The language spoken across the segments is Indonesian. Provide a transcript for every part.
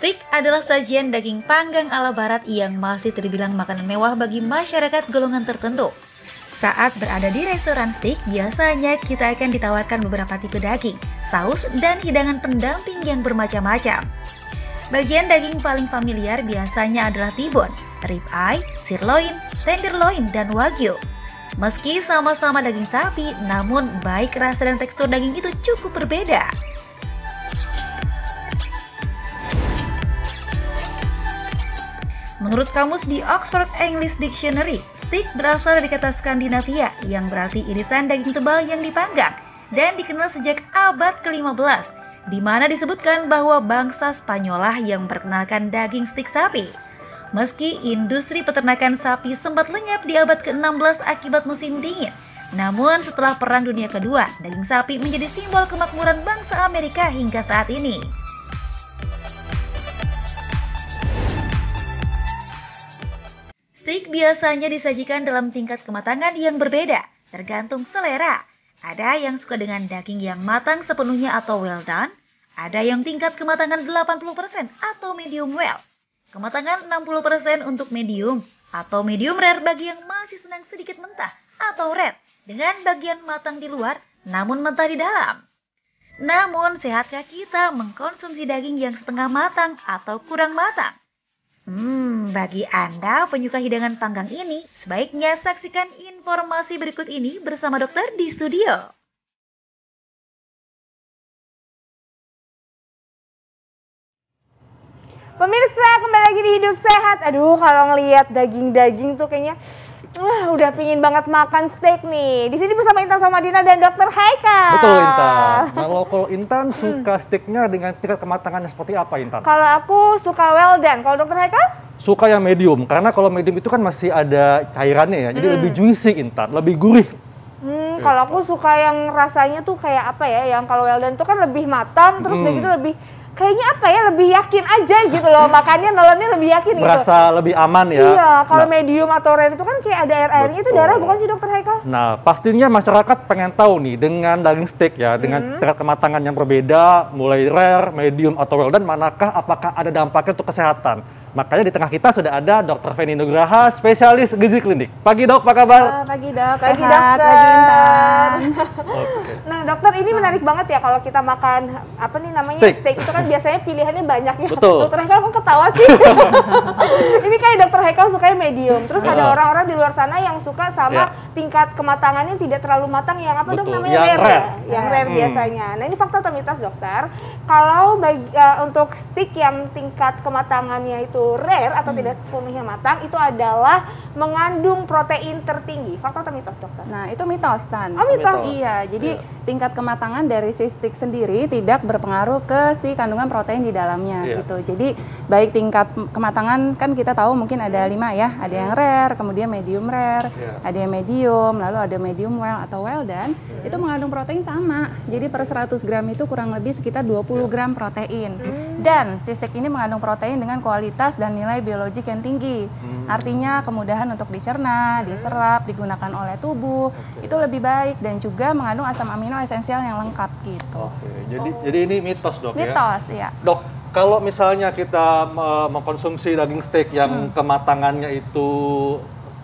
Steak adalah sajian daging panggang ala barat yang masih terbilang makanan mewah bagi masyarakat golongan tertentu. Saat berada di restoran steak, biasanya kita akan ditawarkan beberapa tipe daging, saus, dan hidangan pendamping yang bermacam-macam. Bagian daging paling familiar biasanya adalah tibon, rib eye, sirloin, tenderloin, dan wagyu. Meski sama-sama daging sapi, namun baik rasa dan tekstur daging itu cukup berbeda. Menurut kamus di Oxford English Dictionary, steak berasal dari kata Skandinavia yang berarti irisan daging tebal yang dipanggang dan dikenal sejak abad ke-15, di mana disebutkan bahwa bangsa Spanyolah yang memperkenalkan daging steak sapi. Meski industri peternakan sapi sempat lenyap di abad ke-16 akibat musim dingin, namun setelah Perang Dunia Kedua, daging sapi menjadi simbol kemakmuran bangsa Amerika hingga saat ini. Steak biasanya disajikan dalam tingkat kematangan yang berbeda, tergantung selera. Ada yang suka dengan daging yang matang sepenuhnya atau well done, ada yang tingkat kematangan 80% atau medium well. Kematangan 60% untuk medium atau medium rare bagi yang masih senang sedikit mentah atau rare dengan bagian matang di luar namun mentah di dalam. Namun, sehatkah kita mengkonsumsi daging yang setengah matang atau kurang matang? Bagi Anda penyuka hidangan panggang ini, sebaiknya saksikan informasi berikut ini bersama dokter di studio. Pemirsa, kembali lagi di Hidup Sehat. Aduh, kalau ngelihat daging-daging tuh kayaknya udah pingin banget makan steak nih. Di sini bersama Intan Somadina dan Dokter Haikal. Betul, Intan. Kalau Intan suka steaknya dengan tingkat kematangannya seperti apa, Intan? Kalau aku suka well done. Kalau Dokter Haikal? Suka yang medium, karena kalau medium itu kan masih ada cairannya ya, jadi lebih juicy, Intan, lebih gurih. Kalau aku suka yang rasanya tuh kayak apa ya, yang kalau well done tuh kan lebih matang, terus udah gitu lebih kayaknya apa ya, lebih yakin aja gitu loh, makannya nelennya lebih yakin gitu. Merasa lebih aman ya. Iya, kalau medium atau rare itu kan kayak ada air-airnya, itu darah bukan sih Dokter Haikal? Nah, pastinya masyarakat pengen tahu nih dengan daging steak ya, dengan tingkat kematangan yang berbeda, mulai rare, medium atau well done, manakah apakah ada dampaknya untuk kesehatan? Makanya di tengah kita sudah ada Dr. Feni Nugraha, spesialis gizi klinik. Pagi dok, apa kabar? Pagi dok, Pagi sehat, dokter. pagi Intan. Oke. Nah dokter, ini menarik banget ya kalau kita makan apa nih namanya steak itu kan biasanya pilihannya banyak ya. Betul. Dokter Haikal kok ketawa sih? Ini kayak Dokter Haikal sukanya medium. Terus ada orang-orang di luar sana yang suka sama tingkat kematangannya tidak terlalu matang, yang apa dok namanya, yang rare ya? Yang rare Hmm. biasanya. Nah ini fakta atau mitos dokter? Kalau untuk steak yang tingkat kematangannya itu rare atau tidak sepenuhnya matang, itu adalah mengandung protein tertinggi. Fakta atau mitos dokter? Nah itu mitos Tan. Oh mitos. Iya, jadi tingkat kematangan dari si steak sendiri tidak berpengaruh ke si kandungan protein di dalamnya gitu. Jadi baik tingkat kematangan kan kita tahu mungkin ada 5 ya, ada yang rare, kemudian medium rare, ada yang medium, lalu ada medium well atau well done. Itu mengandung protein sama. Jadi per 100 gram itu kurang lebih sekitar 20 gram protein. Dan si steak ini mengandung protein dengan kualitas dan nilai biologik yang tinggi. Artinya kemudahan untuk dicerna, diserap, digunakan oleh tubuh, itu lebih baik, dan juga mengandung asam amino esensial yang lengkap gitu. Oke, jadi ini mitos dok ya? Mitos, ya. Dok, kalau misalnya kita mengkonsumsi daging steak yang kematangannya itu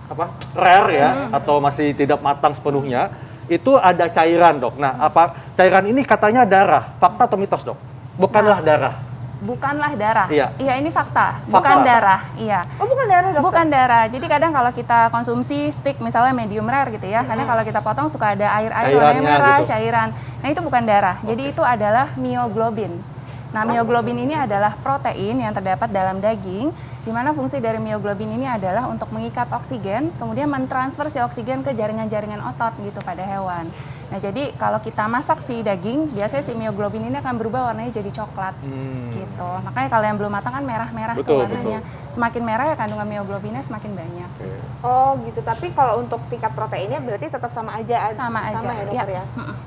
apa rare ya, atau masih tidak matang sepenuhnya, itu ada cairan dok. Nah, apa cairan ini katanya darah, fakta atau mitos dok? Bukanlah darah. Bukanlah darah. Iya. Iya, ini fakta. Bukan darah. Iya. Oh bukan darah dokter? Bukan darah. Jadi kadang kalau kita konsumsi steak misalnya medium rare gitu ya, kadang kalau kita potong suka ada air-air warnanya merah, gitu. Cairan. Nah itu bukan darah. Jadi itu adalah mioglobin. Nah mioglobin ini adalah protein yang terdapat dalam daging, di mana fungsi dari mioglobin ini adalah untuk mengikat oksigen, kemudian mentransfer si oksigen ke jaringan-jaringan otot gitu pada hewan. Nah jadi kalau kita masak si daging, biasanya si mioglobin ini akan berubah warnanya jadi coklat gitu. Makanya kalau yang belum matang kan merah-merah tuh warnanya. Semakin merah ya kandungan mioglobinnya semakin banyak. Oh gitu, tapi kalau untuk tingkat proteinnya berarti tetap sama aja? Sama aja ya dokter ya?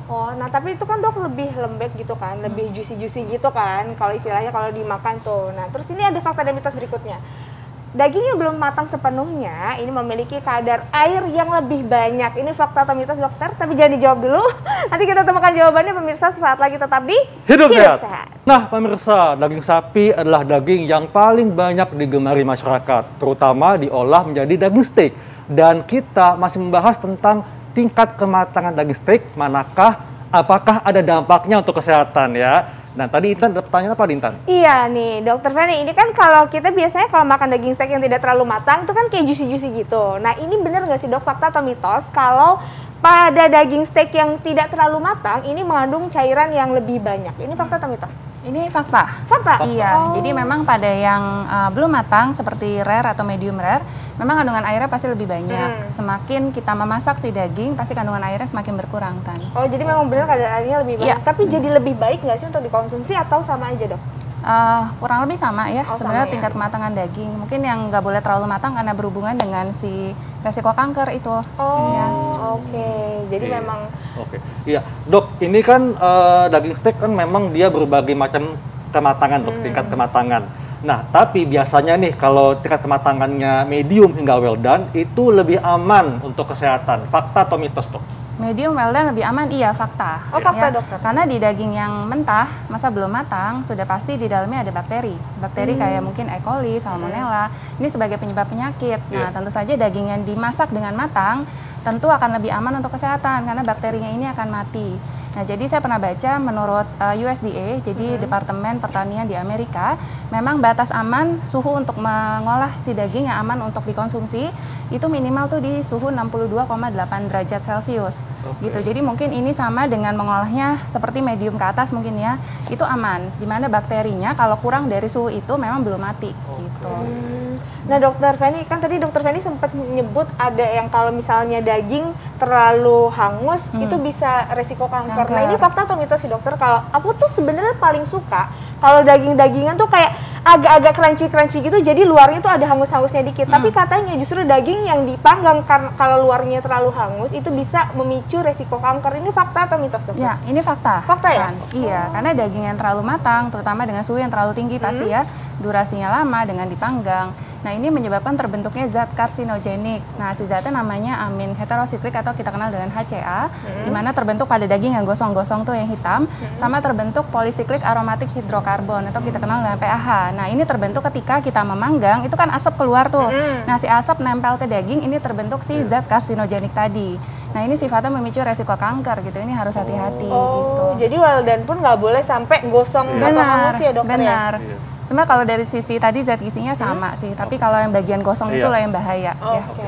Oh, nah tapi itu kan dok lebih lembek gitu kan, lebih juicy-juicy gitu kan kalau istilahnya kalau dimakan tuh. Nah terus ini ada fakta dan mitos berikutnya. daging yang belum matang sepenuhnya ini memiliki kadar air yang lebih banyak. Ini fakta atau mitos dokter? Tapi jangan dijawab dulu. Nanti kita temukan jawabannya pemirsa sesaat lagi, tetap di Hidup Sehat. Nah pemirsa, daging sapi adalah daging yang paling banyak digemari masyarakat, terutama diolah menjadi daging steak. Dan kita masih membahas tentang tingkat kematangan daging steak, apakah ada dampaknya untuk kesehatan ya. Nah, tadi Intan ada pertanyaan apa, Intan? Iya nih, Dokter Feni, ini kan kalau kita biasanya kalau makan daging steak yang tidak terlalu matang itu kan kayak juicy-juicy gitu. Nah, ini benar nggak sih dok, fakta atau mitos kalau pada daging steak yang tidak terlalu matang ini mengandung cairan yang lebih banyak? Ini fakta atau mitos? Ini fakta. Fakta? Iya, jadi memang pada yang belum matang seperti rare atau medium rare, memang kandungan airnya pasti lebih banyak. Semakin kita memasak si daging, pasti kandungan airnya semakin berkurang, Tan. Oh, jadi memang benar kadar airnya lebih banyak. Iya. Tapi jadi lebih baik nggak sih untuk dikonsumsi atau sama aja dok? Kurang lebih sama ya, Oh, sebenarnya sama ya. tingkat kematangan daging. Mungkin yang nggak boleh terlalu matang karena berhubungan dengan si resiko kanker itu. Oh, Ya. oke. Jadi Oke. memang Oke, iya dok, ini kan daging steak kan memang dia berbagai macam kematangan dok, tingkat kematangan. Nah, tapi biasanya nih kalau tingkat kematangannya medium hingga well done itu lebih aman untuk kesehatan. Fakta atau mitos dok? Medium well done lebih aman, iya fakta. Oh, fakta, Ya, dokter. Karena di daging yang mentah, masa belum matang, sudah pasti di dalamnya ada bakteri. Bakteri kayak mungkin E. coli, Salmonella, ini sebagai penyebab penyakit. Nah, Iya. tentu saja daging yang dimasak dengan matang, tentu akan lebih aman untuk kesehatan, karena bakterinya ini akan mati. Nah, jadi saya pernah baca menurut USDA, jadi Departemen Pertanian di Amerika, memang batas aman suhu untuk mengolah si daging yang aman untuk dikonsumsi, itu minimal tuh di suhu 62,8 derajat Celcius. Oke. Gitu. Jadi mungkin ini sama dengan mengolahnya seperti medium ke atas mungkin ya, itu aman. Dimana bakterinya kalau kurang dari suhu itu memang belum mati gitu. Nah, Dokter Feni, kan tadi Dokter Feni sempat menyebut ada yang kalau misalnya daging terlalu hangus itu bisa resiko kanker. Nah, ini fakta atau mitos sih dokter? Kalau aku tuh sebenarnya paling suka kalau daging-dagingan tuh kayak agak-agak crunchy-crunchy gitu, jadi luarnya tuh ada hangus-hangusnya dikit. Tapi katanya justru daging yang dipanggang karena kalau luarnya terlalu hangus itu bisa memicu resiko kanker. Ini fakta atau mitos dokter? Ya, ini fakta. Fakta ya? Kan? Iya, karena daging yang terlalu matang, terutama dengan suhu yang terlalu tinggi pasti ya, durasinya lama dengan dipanggang. Nah, ini menyebabkan terbentuknya zat karsinogenik. Nah, si zatnya namanya amin heterosiklik atau kita kenal dengan HCA, di mana terbentuk pada daging yang gosong-gosong tuh yang hitam, sama terbentuk polisiklik aromatik hidrokarbon atau kita kenal dengan PAH. Nah, ini terbentuk ketika kita memanggang, itu kan asap keluar tuh. Nah, si asap nempel ke daging, ini terbentuk si zat karsinogenik tadi. Nah, ini sifatnya memicu resiko kanker gitu. Ini harus hati-hati gitu. Jadi well done pun nggak boleh sampai gosong atau hangus ya dokter ya? Benar. Iya. Sebenarnya kalau dari sisi tadi zat gizinya sama sih, tapi kalau yang bagian gosong Iya. itu loh yang bahaya. Ya. Oke.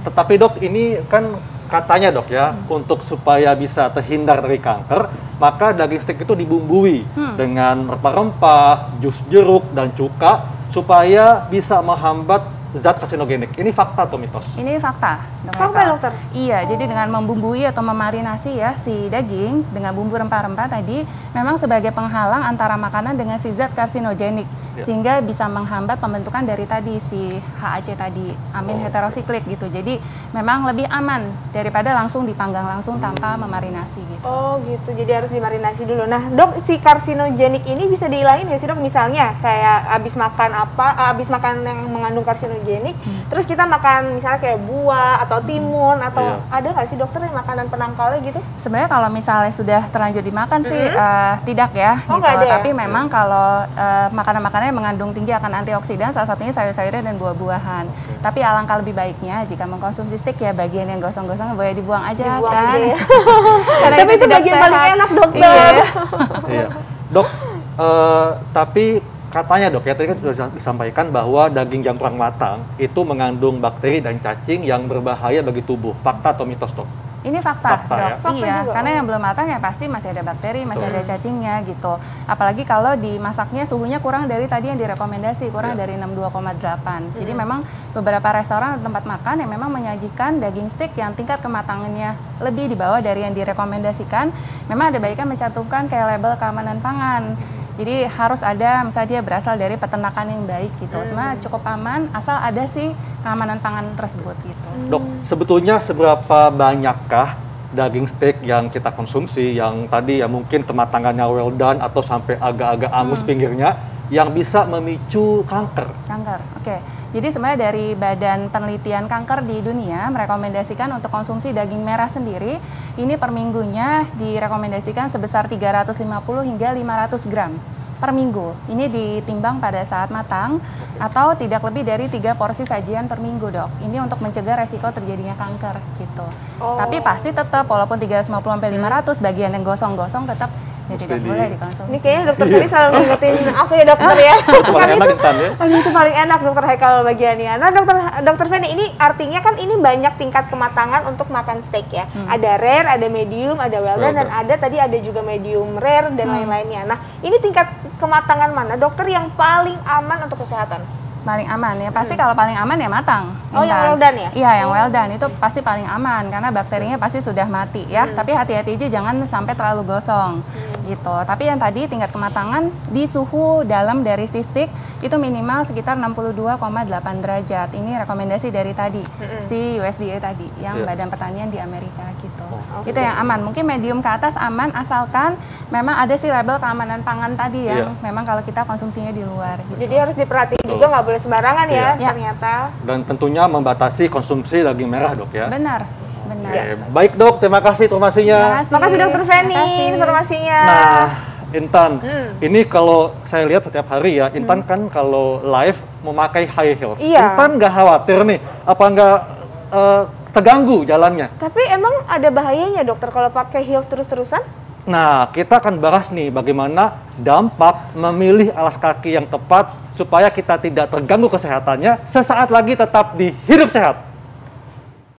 Tetapi dok, ini kan katanya dok ya, untuk supaya bisa terhindar dari kanker, maka daging steak itu dibumbui dengan rempah-rempah, jus jeruk, dan cuka, supaya bisa menghambat zat karsinogenik. Ini fakta atau mitos? Ini fakta. Fakta ya, dokter? Iya, jadi dengan membumbui atau memarinasi ya si daging dengan bumbu rempah-rempah tadi, memang sebagai penghalang antara makanan dengan si zat karsinogenik, sehingga bisa menghambat pembentukan dari tadi si HAC tadi, amin heterosiklik gitu. Jadi memang lebih aman daripada langsung dipanggang langsung tanpa memarinasi gitu. Oh gitu, jadi harus dimarinasi dulu. Nah dok, si karsinogenik ini bisa dihilangin nggak sih dok? Misalnya kayak abis makan yang mengandung karsinogenik, terus kita makan misalnya kayak buah atau timun atau ada nggak sih dokter yang makanan penangkalnya gitu? Sebenarnya kalau misalnya sudah terlanjur dimakan sih tidak ya, Oh, gitu. nggak ada ya? Tapi memang kalau makanan-makanan yang mengandung tinggi akan antioksidan, salah satunya sayur-sayuran dan buah-buahan. Tapi alangkah lebih baiknya jika mengkonsumsi steak ya bagian yang gosong-gosong boleh dibuang aja Dibuang kan. aja ya. Karena Tapi itu tidak bagian sehat. paling enak dokter. Iya. Iya. Dok, tapi katanya dok ya, tadi kan sudah disampaikan bahwa daging yang kurang matang itu mengandung bakteri dan cacing yang berbahaya bagi tubuh. Fakta atau mitos dok? Ini fakta, Fakta, dok. ya? Fakta Iya, juga, karena oh. yang belum matang ya pasti masih ada bakteri, masih ada cacingnya gitu. Apalagi kalau dimasaknya suhunya kurang dari tadi yang direkomendasi, kurang dari 62,8. Jadi memang beberapa restoran atau tempat makan yang memang menyajikan daging steak yang tingkat kematangannya lebih di bawah dari yang direkomendasikan, memang ada baiknya mencantumkan kayak label keamanan pangan. Jadi harus ada, misalnya dia berasal dari peternakan yang baik gitu. Sebenarnya cukup aman asal ada sih keamanan pangan tersebut gitu. Dok, sebetulnya seberapa banyakkah daging steak yang kita konsumsi yang tadi ya mungkin kematangannya well done atau sampai agak-agak angus pinggirnya yang bisa memicu kanker. Kanker, oke. Jadi sebenarnya dari Badan Penelitian Kanker di dunia merekomendasikan untuk konsumsi daging merah sendiri, ini per minggunya direkomendasikan sebesar 350 hingga 500 gram per minggu. Ini ditimbang pada saat matang atau tidak lebih dari 3 porsi sajian per minggu, Dok. Ini untuk mencegah resiko terjadinya kanker gitu. Tapi pasti tetap walaupun 350 sampai 500 bagian yang gosong-gosong tetap ya tidak boleh dikonsumsi. Ini kayaknya dokter Feni selalu ngingetin aku ya dokter ya. Itu paling enak Intan ya. Aduh, itu paling enak dokter Haikal bagiannya. Nah dokter Feni, ini artinya kan ini banyak tingkat kematangan untuk makan steak ya. Ada rare, ada medium, ada well done, dan ada tadi ada juga medium rare dan lain-lainnya. Nah ini tingkat kematangan mana dokter yang paling aman untuk kesehatan? Paling aman ya, pasti kalau paling aman ya matang. Oh, yang well done ya? Iya, yang well done itu pasti paling aman karena bakterinya pasti sudah mati ya. Tapi hati-hati aja jangan sampai terlalu gosong gitu. Tapi yang tadi tingkat kematangan di suhu dalam dari si steak itu minimal sekitar 62,8 derajat. Ini rekomendasi dari tadi si USDA tadi yang Badan Pertanian di Amerika gitu. Itu yang aman. Mungkin medium ke atas aman asalkan memang ada si label keamanan pangan tadi yang memang kalau kita konsumsinya di luar gitu. Jadi harus diperhatiin juga, nggak boleh sembarangan ya ternyata. Dan tentunya membatasi konsumsi daging merah, Dok ya. Benar. Baik, Dok, terima kasih informasinya. Makasih dokter Feni informasinya. Nah, Intan, ini kalau saya lihat setiap hari ya, Intan kan kalau live memakai high heels. Intan nggak khawatir nih, apa nggak terganggu jalannya? Tapi emang ada bahayanya dokter kalau pakai heels terus-terusan? Nah, kita akan bahas nih bagaimana dampak memilih alas kaki yang tepat supaya kita tidak terganggu kesehatannya sesaat lagi tetap di Hidup Sehat.